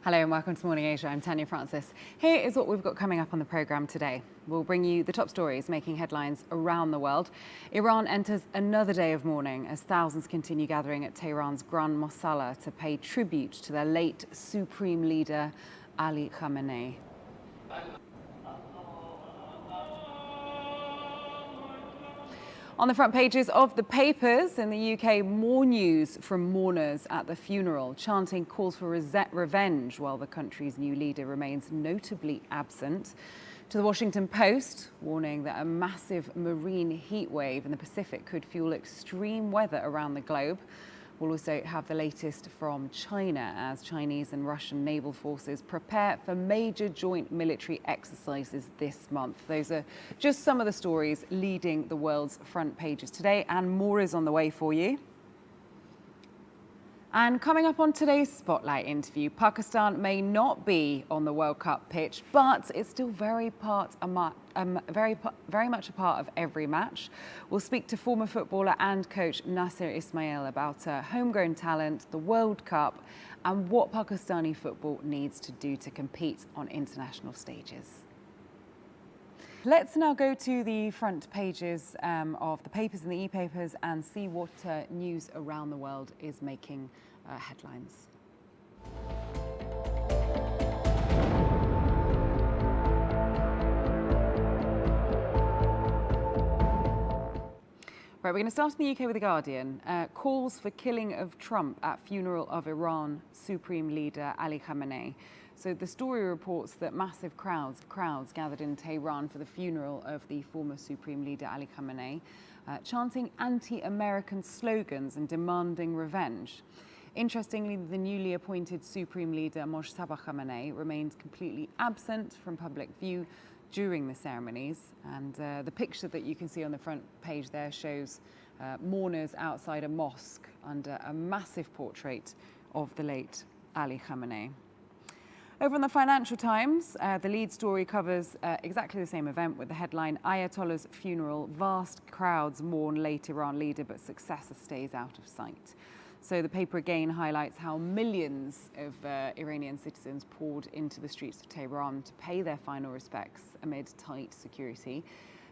Hello and welcome to Morning Asia. I'm Tanya Francis. Here is what we've got coming up on the programme today. We'll bring you the top stories making headlines around the world. Iran enters another day of mourning as thousands continue gathering at Tehran's Grand Mosala to pay tribute to their late supreme leader, Ali Khamenei. On the front pages of the papers in the UK, more news from mourners at the funeral, chanting calls for revenge while the country's new leader remains notably absent. To the Washington Post, warning that a massive marine heatwave in the Pacific could fuel extreme weather around the globe. We'll also have the latest from China as Chinese and Russian naval forces prepare for major joint military exercises this month. Those are just some of the stories leading the world's front pages today, and more is on the way for you. And coming up on today's Spotlight interview, Pakistan may not be on the World Cup pitch, but it's still very much a part of every match. We'll speak to former footballer and coach Nasir Ismail about homegrown talent, the World Cup, and what Pakistani football needs to do to compete on international stages. Let's now go to the front pages of the papers and the e-papers and see what news around the world is making headlines. Right, we're going to start in the UK with The Guardian. Calls for killing of Trump at funeral of Iran Supreme Leader Ali Khamenei. So the story reports that massive crowds gathered in Tehran for the funeral of the former Supreme Leader Ali Khamenei, chanting anti-American slogans and demanding revenge. Interestingly, the newly appointed Supreme Leader Mojtaba Khamenei remained completely absent from public view during the ceremonies. And the picture that you can see on the front page there shows mourners outside a mosque under a massive portrait of the late Ali Khamenei. Over on the Financial Times, the lead story covers exactly the same event with the headline, Ayatollah's funeral, vast crowds mourn late Iran leader but successor stays out of sight. So the paper again highlights how millions of Iranian citizens poured into the streets of Tehran to pay their final respects amid tight security.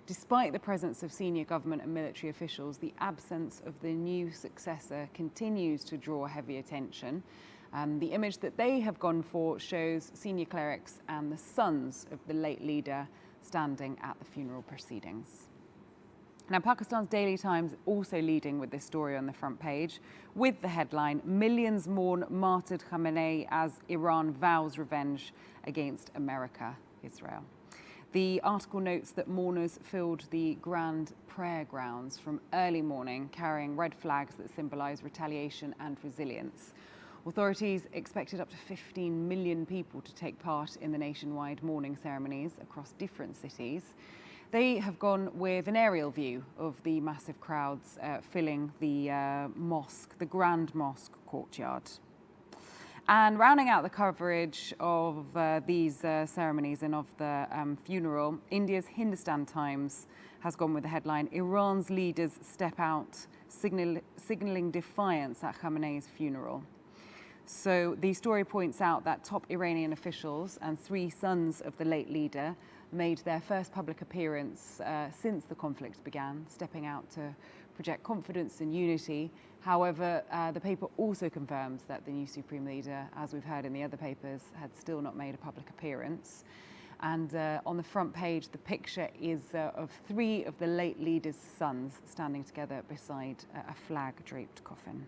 Despite the presence of senior government and military officials, the absence of the new successor continues to draw heavy attention. The image that they have gone for shows senior clerics and the sons of the late leader standing at the funeral proceedings. Now, Pakistan's Daily Times also leading with this story on the front page with the headline, Millions mourn martyred Khamenei as Iran vows revenge against America, Israel. The article notes that mourners filled the grand prayer grounds from early morning, carrying red flags that symbolize retaliation and resilience. Authorities expected up to 15 million people to take part in the nationwide mourning ceremonies across different cities. They have gone with an aerial view of the massive crowds filling the mosque, the Grand Mosque courtyard. And rounding out the coverage of these ceremonies and of the funeral, India's Hindustan Times has gone with the headline, Iran's leaders step out, signalling defiance at Khamenei's funeral. So the story points out that top Iranian officials and three sons of the late leader made their first public appearance since the conflict began, stepping out to project confidence and unity. However, the paper also confirms that the new Supreme Leader, as we've heard in the other papers, had still not made a public appearance. And on the front page, the picture is of three of the late leader's sons standing together beside a flag-draped coffin.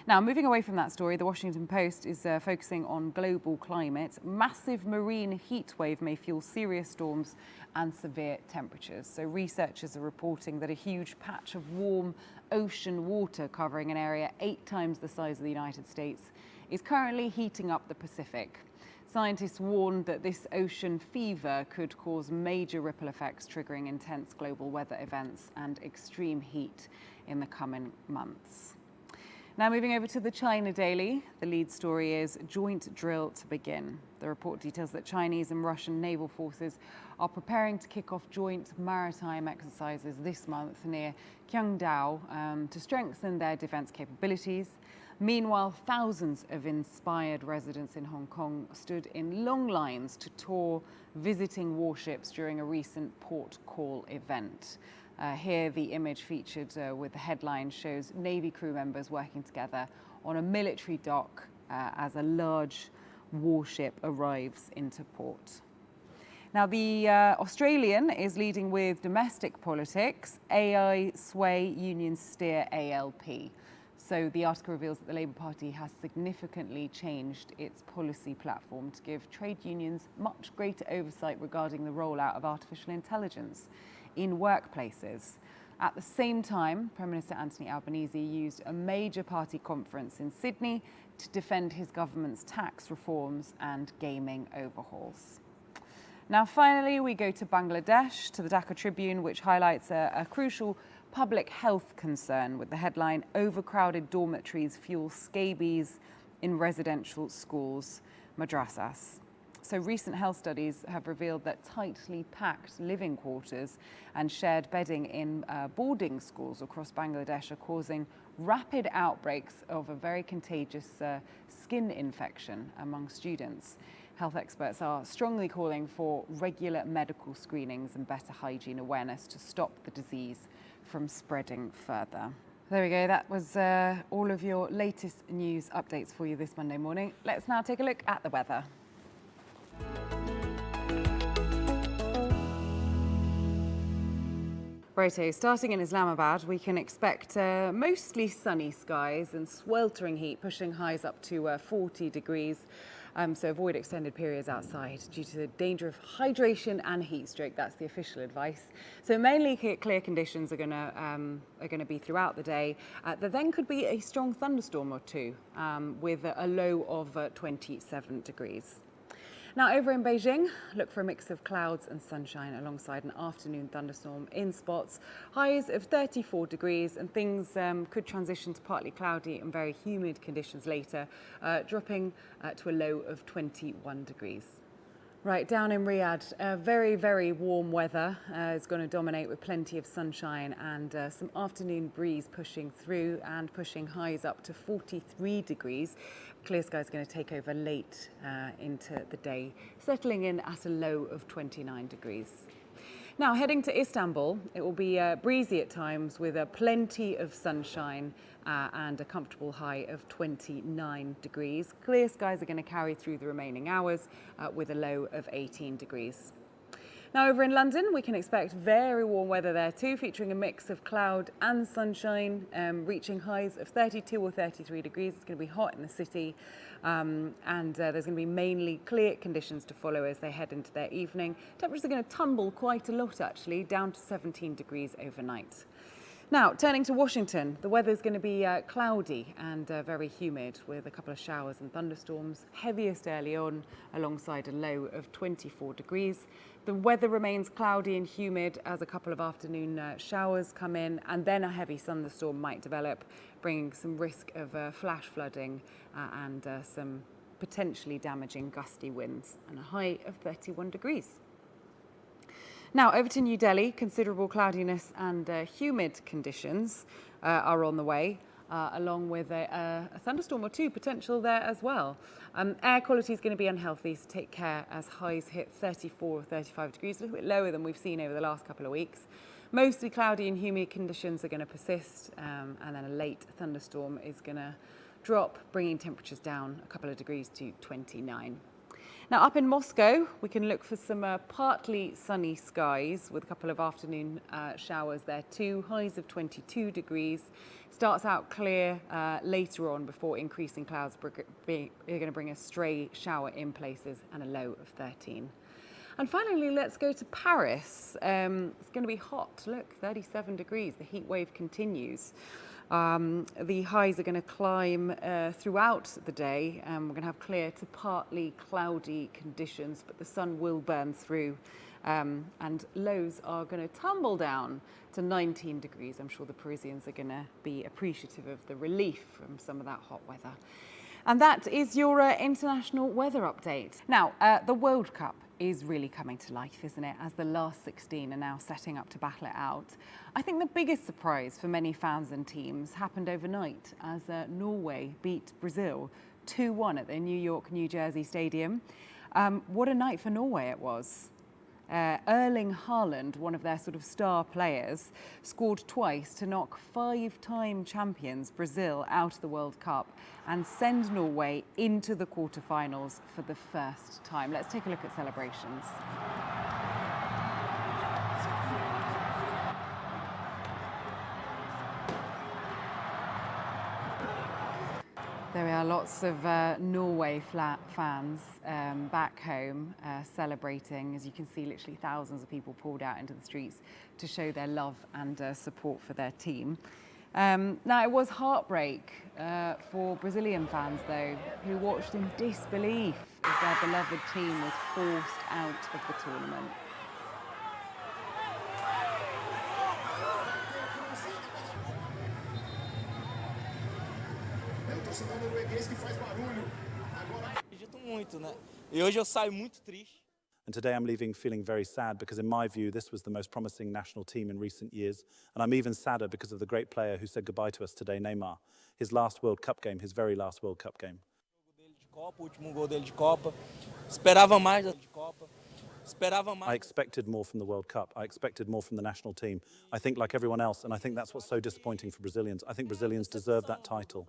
Now, moving away from that story, the Washington Post is focusing on global climate. Massive marine heat wave may fuel serious storms and severe temperatures. So researchers are reporting that a huge patch of warm ocean water covering an area 8 times the size of the United States is currently heating up the Pacific. Scientists warned that this ocean fever could cause major ripple effects, triggering intense global weather events and extreme heat in the coming months. Now moving over to the China Daily, the lead story is joint drill to begin. The report details that Chinese and Russian naval forces are preparing to kick off joint maritime exercises this month near Qingdao to strengthen their defense capabilities. Meanwhile, thousands of inspired residents in Hong Kong stood in long lines to tour visiting warships during a recent port call event. Here, the image featured with the headline shows Navy crew members working together on a military dock as a large warship arrives into port. Now, the Australian is leading with domestic politics. AI sway unions steer ALP. So the article reveals that the Labour Party has significantly changed its policy platform to give trade unions much greater oversight regarding the rollout of artificial intelligence in workplaces. At the same time, Prime Minister Anthony Albanese used a major party conference in Sydney to defend his government's tax reforms and gaming overhauls. Now, finally, we go to Bangladesh, to the Dhaka Tribune, which highlights a crucial public health concern with the headline, "Overcrowded dormitories fuel scabies in residential schools, madrasas." So recent health studies have revealed that tightly packed living quarters and shared bedding in boarding schools across Bangladesh are causing rapid outbreaks of a very contagious skin infection among students. Health experts are strongly calling for regular medical screenings and better hygiene awareness to stop the disease from spreading further. There we go. That was all of your latest news updates for you this Monday morning. Let's now take a look at the weather. Righto, starting in Islamabad, we can expect mostly sunny skies and sweltering heat, pushing highs up to 40 degrees. So avoid extended periods outside due to the danger of hydration and heat stroke. That's the official advice. So mainly clear conditions are going to be throughout the day. There then could be a strong thunderstorm or two with a low of 27 degrees. Now over in Beijing, look for a mix of clouds and sunshine alongside an afternoon thunderstorm in spots. Highs of 34 degrees and things could transition to partly cloudy and very humid conditions later, dropping to a low of 21 degrees. Right, down in Riyadh, very, very warm weather is going to dominate with plenty of sunshine and some afternoon breeze pushing through and pushing highs up to 43 degrees. Clear sky is going to take over late into the day, settling in at a low of 29 degrees. Now, heading to Istanbul, it will be breezy at times with plenty of sunshine and a comfortable high of 29 degrees. Clear skies are going to carry through the remaining hours with a low of 18 degrees. Now over in London, we can expect very warm weather there too, featuring a mix of cloud and sunshine, reaching highs of 32 or 33 degrees. It's going to be hot in the city and there's going to be mainly clear conditions to follow as they head into their evening. Temperatures are going to tumble quite a lot actually, down to 17 degrees overnight. Now, turning to Washington, the weather is going to be cloudy and very humid with a couple of showers and thunderstorms, heaviest early on alongside a low of 24 degrees. The weather remains cloudy and humid as a couple of afternoon showers come in and then a heavy thunderstorm might develop, bringing some risk of flash flooding and some potentially damaging gusty winds and a high of 31 degrees. Now over to New Delhi, considerable cloudiness and humid conditions are on the way, along with a thunderstorm or two potential there as well. Air quality is going to be unhealthy, so take care as highs hit 34 or 35 degrees, a little bit lower than we've seen over the last couple of weeks. Mostly cloudy and humid conditions are going to persist, and then a late thunderstorm is going to drop, bringing temperatures down a couple of degrees to 29. Now up in Moscow, we can look for some partly sunny skies with a couple of afternoon showers there too. Highs of 22 degrees. Starts out clear later on before increasing clouds are going to bring a stray shower in places and a low of 13. And finally, let's go to Paris. It's going to be hot. Look, 37 degrees. The heat wave continues. The highs are going to climb throughout the day. We're going to have clear to partly cloudy conditions, but the sun will burn through and lows are going to tumble down to 19 degrees. I'm sure the Parisians are going to be appreciative of the relief from some of that hot weather. And that is your international weather update. Now, the World Cup is really coming to life, isn't it? As the last 16 are now setting up to battle it out. I think the biggest surprise for many fans and teams happened overnight as Norway beat Brazil 2-1 at their New York, New Jersey stadium. What a night for Norway it was. Erling Haaland, one of their sort of star players, scored twice to knock five-time champions Brazil out of the World Cup and send Norway into the quarterfinals for the first time. Let's take a look at celebrations. There are lots of Norway fans back home celebrating. As you can see, literally thousands of people poured out into the streets to show their love and support for their team. Now, it was heartbreak for Brazilian fans, though, who watched in disbelief as their beloved team was forced out of the tournament. And today I'm leaving feeling very sad because in my view this was the most promising national team in recent years, and I'm even sadder because of the great player who said goodbye to us today, Neymar. His last World Cup game, his very last World Cup game. I expected more from the World Cup. I expected more from the national team. I think like everyone else, and I think that's what's so disappointing for Brazilians. I think Brazilians deserve that title.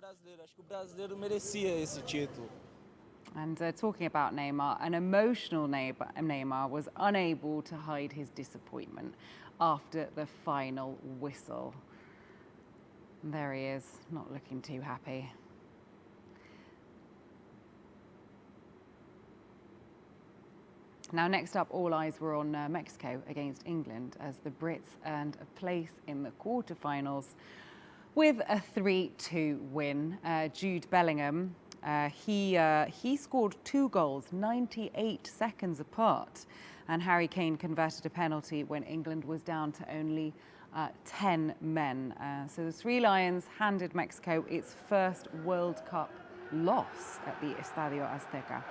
And talking about Neymar, an emotional Neymar was unable to hide his disappointment after the final whistle. And there he is, not looking too happy. Now, next up, all eyes were on Mexico against England as the Brits earned a place in the quarterfinals with a 3-2 win. Jude Bellingham, he scored 2 goals 98 seconds apart, and Harry Kane converted a penalty when England was down to only 10 men. So the Three Lions handed Mexico its first World Cup loss at the Estadio Azteca.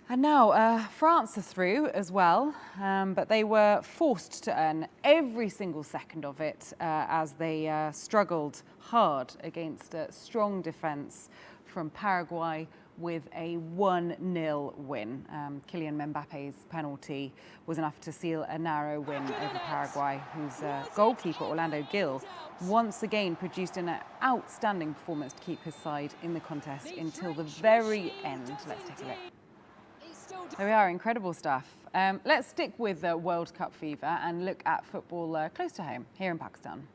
And now France are through as well, but they were forced to earn every single second of it as they struggled hard against a strong defence from Paraguay with a 1-0 win. Kylian Mbappe's penalty was enough to seal a narrow win over Paraguay, whose goalkeeper Orlando Gil once again produced an outstanding performance to keep his side in the contest until the very end. Let's take a look. There we are, incredible stuff. Let's stick with World Cup fever and look at football close to home, here in Pakistan.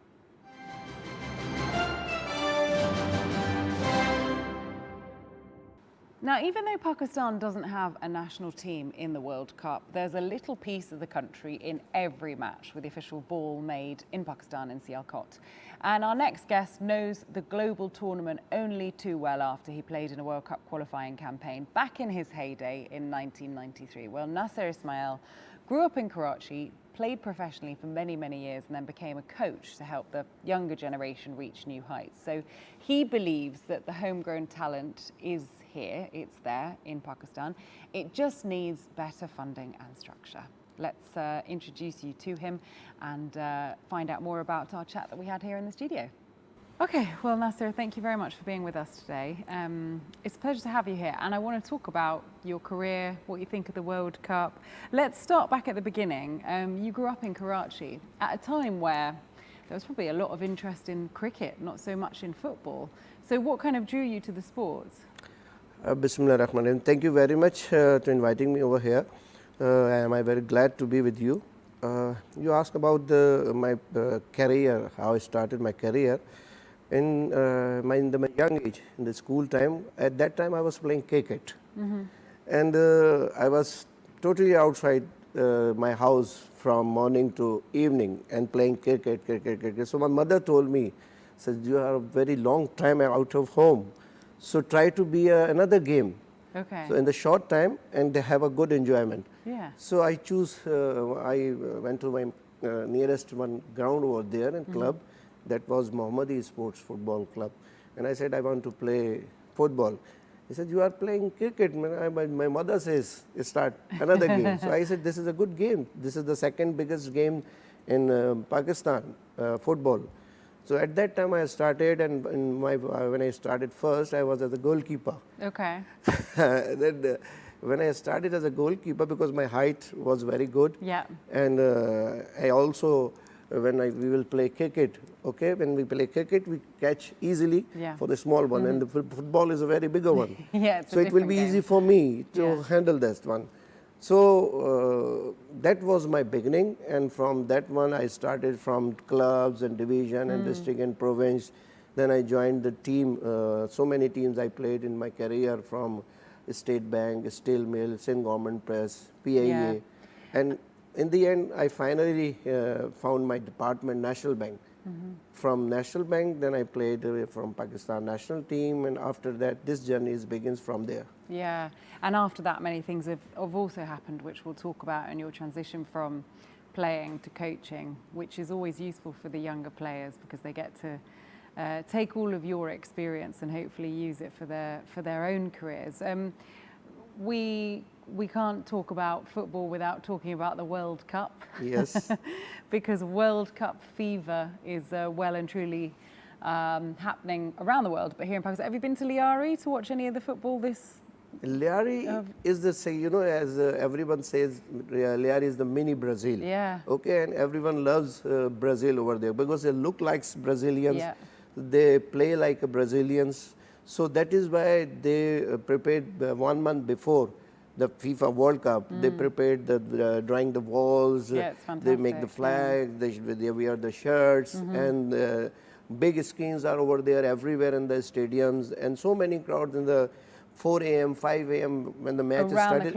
Now, even though Pakistan doesn't have a national team in the World Cup, there's a little piece of the country in every match with the official ball made in Pakistan in Sialkot. And our next guest knows the global tournament only too well after he played in a World Cup qualifying campaign back in his heyday in 1993. Well, Nasir Ismail grew up in Karachi, played professionally for many, many years, and then became a coach to help the younger generation reach new heights. So he believes that the homegrown talent is here, it's there in Pakistan. It just needs better funding and structure. Let's introduce you to him and find out more about our chat that we had here in the studio. Okay, well, Nasir, thank you very much for being with us today. It's a pleasure to have you here, and I want to talk about your career, what you think of the World Cup. Let's start back at the beginning. You grew up in Karachi at a time where there was probably a lot of interest in cricket, not so much in football. So what kind of drew you to the sports? Bismillah Rahman. Thank you very much to inviting me over here. I'm very glad to be with you. You asked about my career, how I started my career. In my young age, in the school time, at that time I was playing cricket. And I was totally outside my house from morning to evening and playing cricket. So my mother told me, said, you are a very long time out of home. So try to be another game. Okay. So in the short time, and they have a good enjoyment. Yeah. So I went to my nearest one ground over there and club. That was Mohammadi Sports Football Club. And I said, I want to play football. He said, you are playing cricket. My mother says, start another game. So I said, this is a good game. This is the second biggest game in Pakistan, football. So at that time I started, and when I started first, I was as a goalkeeper. Okay. Then when I started as a goalkeeper, because my height was very good. Yeah. And I also, we will play cricket, okay? When we play cricket, we catch easily for the small one, and the football is a very bigger one. Yeah, it's so it will be easy for me to handle this one. So that was my beginning, and from that one I started from clubs and division and district and province. Then I joined the team. So many teams I played in my career, from State Bank, Steel Mill, Sindh Government Press, PIA. And in the end, I finally found my department, National Bank. From National Bank, then I played from Pakistan national team, and after that, this journey begins from there. Yeah, and after that, many things have also happened, which we'll talk about in your transition from playing to coaching, which is always useful for the younger players because they get to take all of your experience and hopefully use it for their own careers. We can't talk about football without talking about the World Cup. Yes. Because World Cup fever is well and truly happening around the world, but here in Pakistan. Have you been to Liari to watch any of the football this? Liari is as everyone says, Liari is the mini Brazil. Yeah. Okay, and everyone loves Brazil over there because they look like Brazilians. Yeah. They play like Brazilians. So that is why they prepared 1 month before the FIFA World Cup. They prepared drawing the walls. Yeah, it's fantastic. They make the flag. They wear the shirts, and big screens are over there everywhere in the stadiums, and so many crowds in the 4 a.m., 5 a.m. when the match started.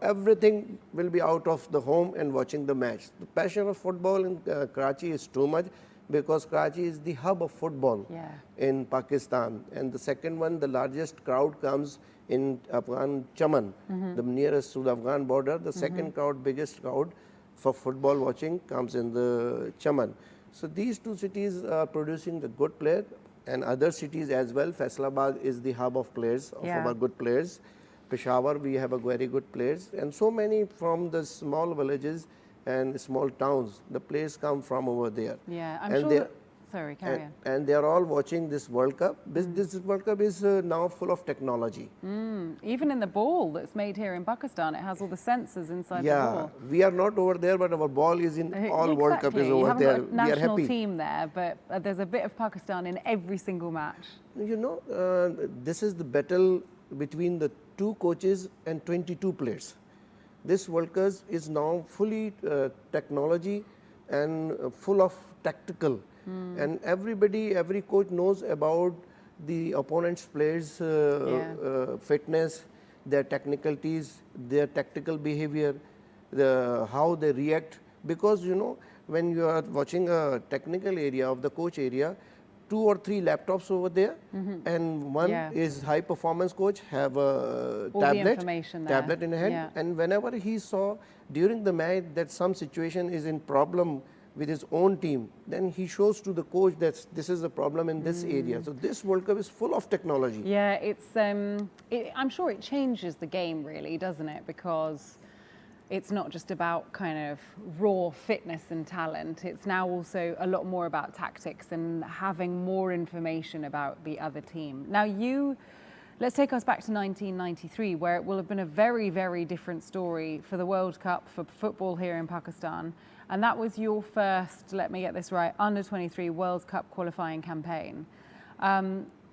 Everything will be out of the home and watching the match. The passion of football in Karachi is too much, because Karachi is the hub of football in Pakistan. And the second one, the largest crowd comes in Afghan Chaman, the nearest to the Afghan border. The second crowd, biggest crowd for football watching, comes in the Chaman. So these two cities are producing the good players, and other cities as well. Faisalabad is the hub of players, of our good players. Peshawar, we have a very good players, and so many from the small villages and small towns. The players come from over there. Yeah, I'm sure. Sorry, carry on. And they are all watching this World Cup. This World Cup is now full of technology. Even in the ball that's made here in Pakistan, it has all the sensors inside the ball. Yeah, we are not over there, but our ball is in all World Cup is over there. You haven't got a national team there, but there's a bit of Pakistan in every single match. You know, this is the battle between the 2 coaches and 22 players. This World Cup is now fully technology and full of tactical. And every coach knows about the opponent's players' fitness, their technicalities, their tactical behavior, how they react. Because, you know, when you are watching a technical area of the coach area, 2 or 3 laptops over there, and one is high performance coach, have a tablet in hand, and whenever he saw during the match that some situation is in problem with his own team, then he shows to the coach that this is a problem in this area. So this World Cup is full of technology. Yeah, it's I'm sure it changes the game really, doesn't it? Because it's not just about kind of raw fitness and talent. It's now also a lot more about tactics and having more information about the other team. Now let's take us back to 1993, where it will have been a very, very different story for the World Cup, for football here in Pakistan. And that was your first, let me get this right, under-23 World Cup qualifying campaign.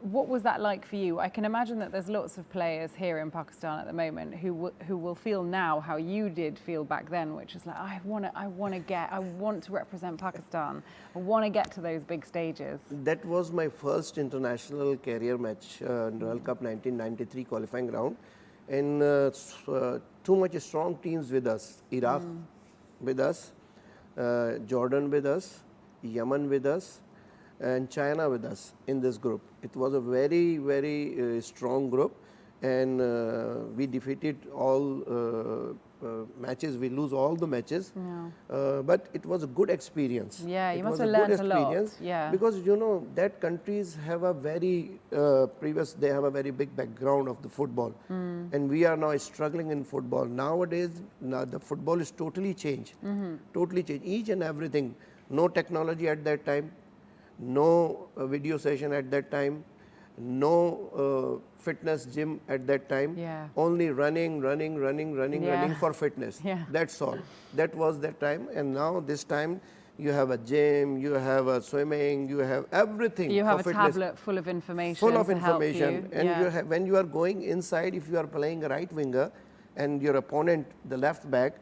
What was that like for you? I can imagine that there's lots of players here in Pakistan at the moment who will feel now how you did feel back then, which is like, I want to represent Pakistan. I want to get to those big stages. That was my first international career match in World Cup 1993 qualifying round. And too much strong teams with us. Iraq with us, Jordan with us, Yemen with us, and China with us in this group. It was a very, very strong group, and we defeated all matches. We lose all the matches, but it was a good experience. Yeah, it you must was have a good learned a lot. experience. Yeah, Because you know that countries have a very they have a very big background of the football, and we are now struggling in football nowadays. Now the football is totally changed, totally changed. Each and everything. No technology at that time, no video session at that time, no fitness gym at that time. Yeah. Only running for fitness. Yeah. That's all. That was that time. And now this time you have a gym, you have a swimming, you have everything. You have for a fitness. tablet full of information. Full of to help information. you. And Yeah. you have, when you are going inside, if you are playing a right winger and your opponent, the left back,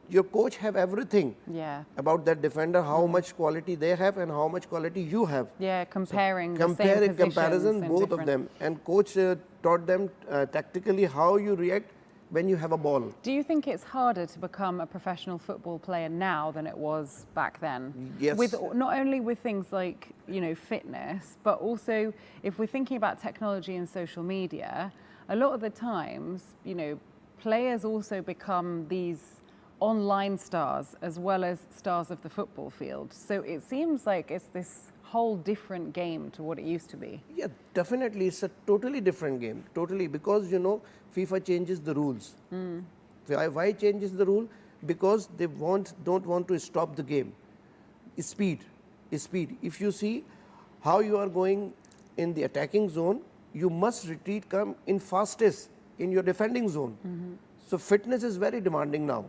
your coach have everything Yeah. about that defender, how much quality they have and how much quality you have. Yeah, comparing the same Comparing positions comparison in both of different- them, and coach taught them tactically how you react when you have a ball. Do you think it's harder to become a professional football player now than it was back then? Yes. With not only with things like, you know, fitness, but also if we're thinking about technology and social media, a lot of the times, you know, players also become these online stars as well as stars of the football field. So it seems like it's this whole different game to what it used to be. Yeah, definitely. It's a totally different game. Totally. Because, you know, FIFA changes the rules. Why changes the rule? Because they don't want to stop the game. Speed. If you see how you are going in the attacking zone, you must retreat come in fastest in your defending zone. So fitness is very demanding now.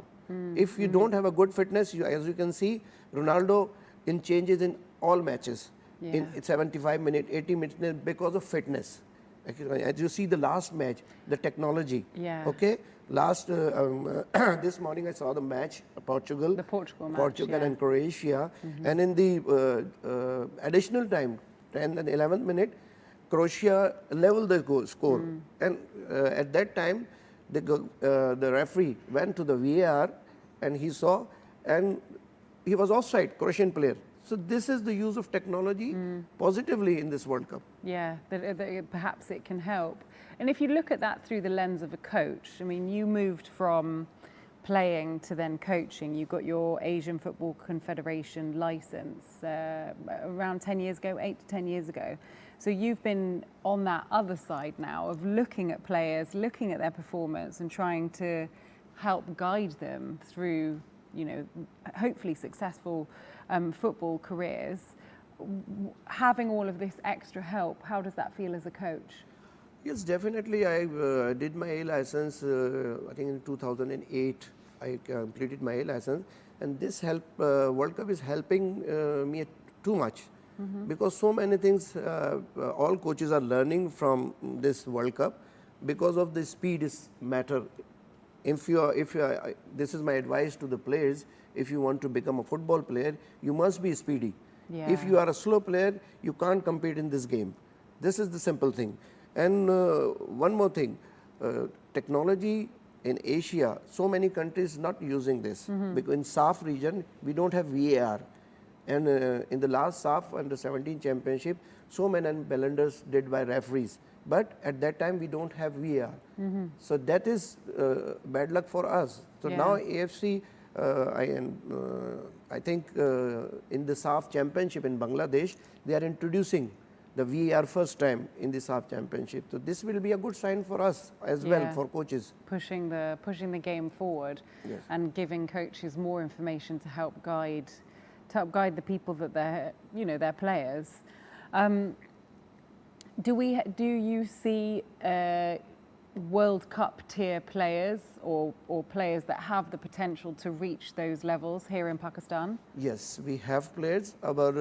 If you don't have a good fitness, as you can see, Ronaldo in changes in all matches in 75 minutes, 80 minutes because of fitness. As you see the last match, the technology. Yeah. Okay. Last this morning I saw the match, Portugal. The Portugal match, Portugal yeah. and Croatia, and in the additional time, 10th and 11th minute, Croatia leveled the score, and at that time, the referee went to the VAR and he saw, and he was offside, Croatian player. So this is the use of technology positively in this World Cup. Yeah, that perhaps it can help. And if you look at that through the lens of a coach, I mean, you moved from playing to then coaching. You got your Asian Football Confederation license around 10 years ago, 8 to 10 years ago. So you've been on that other side now of looking at players, looking at their performance and trying to help guide them through, you know, hopefully successful football careers. Having all of this extra help, how does that feel as a coach? Yes, definitely. I did my A license, I think in 2008, I completed my A license. And this World Cup is helping me too much. Because so many things, all coaches are learning from this World Cup because of the speed is matter. This is my advice to the players, if you want to become a football player, you must be speedy. Yeah. If you are a slow player, you can't compete in this game. This is the simple thing. And one more thing, technology in Asia, so many countries not using this. Because in SAF region, we don't have VAR. And in the last SAF under 17 championship, so many blunders did by referees. But at that time, we don't have VAR. So that is bad luck for us. So now AFC, I think in the SAF championship in Bangladesh, they are introducing the VAR first time in the SAF championship. So this will be a good sign for us as well, for coaches. Pushing the game forward and giving coaches more information to help guide the people that they're players. Do you see World Cup tier players or players that have the potential to reach those levels here in Pakistan? Yes, we have players, about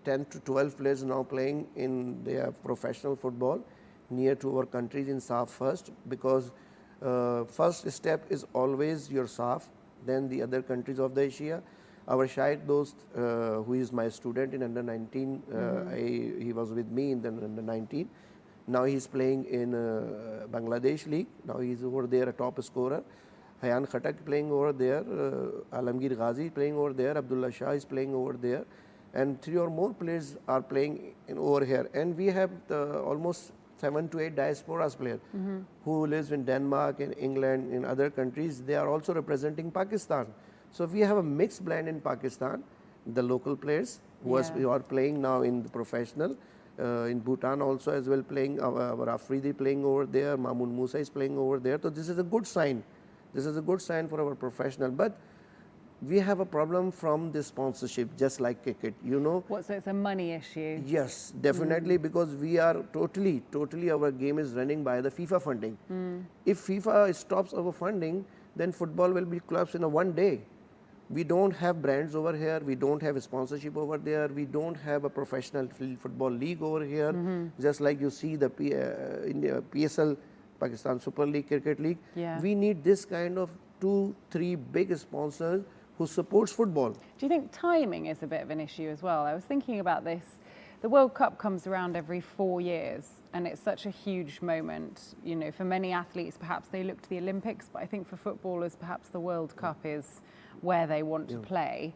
10 to 12 players now playing in their professional football near to our countries in SAF first, because first step is always your SAF, then the other countries of the Asia. Our Shaikh Dost, who is my student in under 19, he was with me in the under 19. Now he's playing in Bangladesh League. Now he's over there a top scorer. Hayan Khatak playing over there. Alamgir Ghazi playing over there. Abdullah Shah is playing over there. And 3 or more players are playing over here. And we have almost 7 to 8 diasporas players who lives in Denmark, in England, in other countries. They are also representing Pakistan. So we have a mixed blend in Pakistan, the local players who are playing now in the professional, in Bhutan also as well playing, our Afridi playing over there, Mamoon Musa is playing over there. So this is a good sign. This is a good sign for our professional. But we have a problem from the sponsorship, just like cricket, you know. What, so it's a money issue? Yes, definitely, because we are totally our game is running by the FIFA funding. If FIFA stops our funding, then football will be collapsed in a one day. We don't have brands over here, we don't have a sponsorship over there, we don't have a professional football league over here, just like you see the India PSL, Pakistan Super League, Cricket League. We need this kind of 2-3 big sponsors who supports football. Do you think timing is a bit of an issue as well? I was thinking about this. The World Cup comes around every 4 years, and it's such a huge moment. You know, for many athletes, perhaps they look to the Olympics, but I think for footballers, perhaps the World Cup is where they want to play.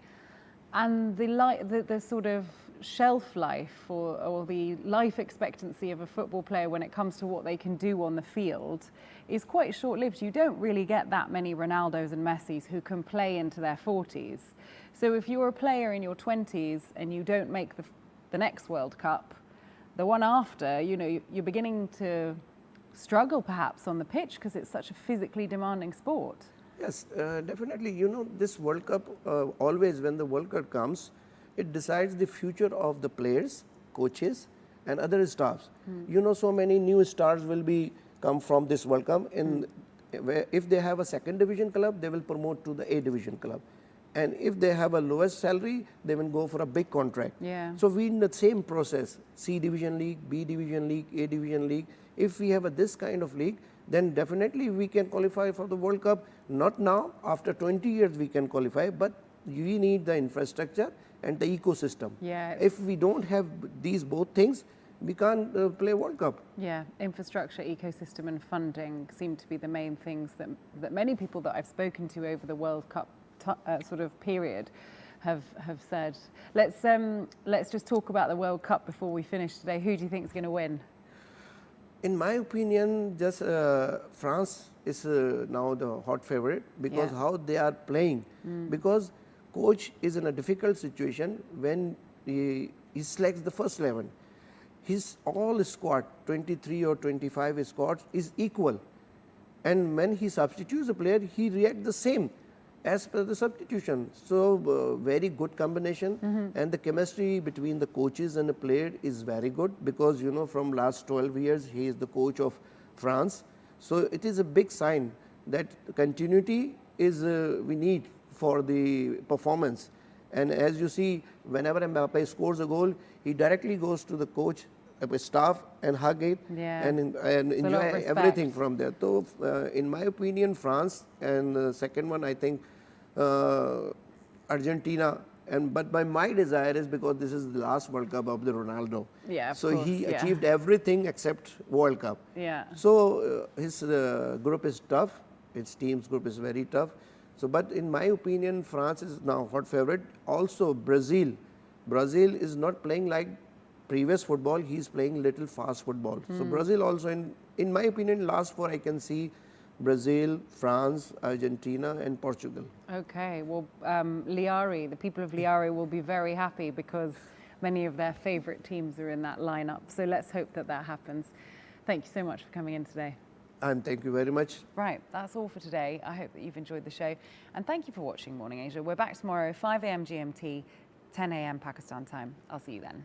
And the sort of shelf life or the life expectancy of a football player when it comes to what they can do on the field is quite short-lived. You don't really get that many Ronaldos and Messis who can play into their 40s. So if you're a player in your 20s and you don't make the next World Cup, the one after, you know, you're beginning to struggle perhaps on the pitch because it's such a physically demanding sport. Yes, definitely. You know, this World Cup, always when the World Cup comes, it decides the future of the players, coaches, and other staffs. You know, so many new stars will come from this World Cup. If they have a second division club, they will promote to the A division club. And if they have a lowest salary, they will go for a big contract. So we in the same process, C division league, B division league, A division league. If we have this kind of league, then definitely we can qualify for the World Cup. Not now, after 20 years we can qualify, but we need the infrastructure and the ecosystem. If we don't have these both things, we can't play World Cup. Infrastructure, ecosystem and funding seem to be the main things that many people that I've spoken to over the World Cup sort of period have said. Let's just talk about the World Cup before we finish today. Who do you think is going to win? In my opinion, just France is now the hot favorite because how they are playing. Because coach is in a difficult situation when he selects the first 11. His all squad, 23 or 25 squads, is equal. And when he substitutes a player, he reacts the same as per the substitution. So very good combination, and the chemistry between the coaches and the player is very good because, you know, from last 12 years he is the coach of France. So it is a big sign that continuity is we need for the performance. And as you see, whenever Mbappe scores a goal, he directly goes to the coach, staff, and hug it and enjoy everything from there. So in my opinion, France, and the second one I think Argentina. But my desire is because this is the last World Cup of the Ronaldo. So he achieved everything except World Cup. So his group is tough. His team's group is very tough. So, but in my opinion, France is now hot favorite. Also Brazil. Brazil is not playing like previous football. He's playing little fast football. So Brazil also, in my opinion, last four I can see Brazil, France, Argentina, and Portugal. Okay, well, Liari, the people of Liari will be very happy because many of their favourite teams are in that lineup. So let's hope that that happens. Thank you so much for coming in today. And thank you very much. Right, that's all for today. I hope that you've enjoyed the show. And thank you for watching Morning Asia. We're back tomorrow, 5 a.m. GMT, 10 a.m. Pakistan time. I'll see you then.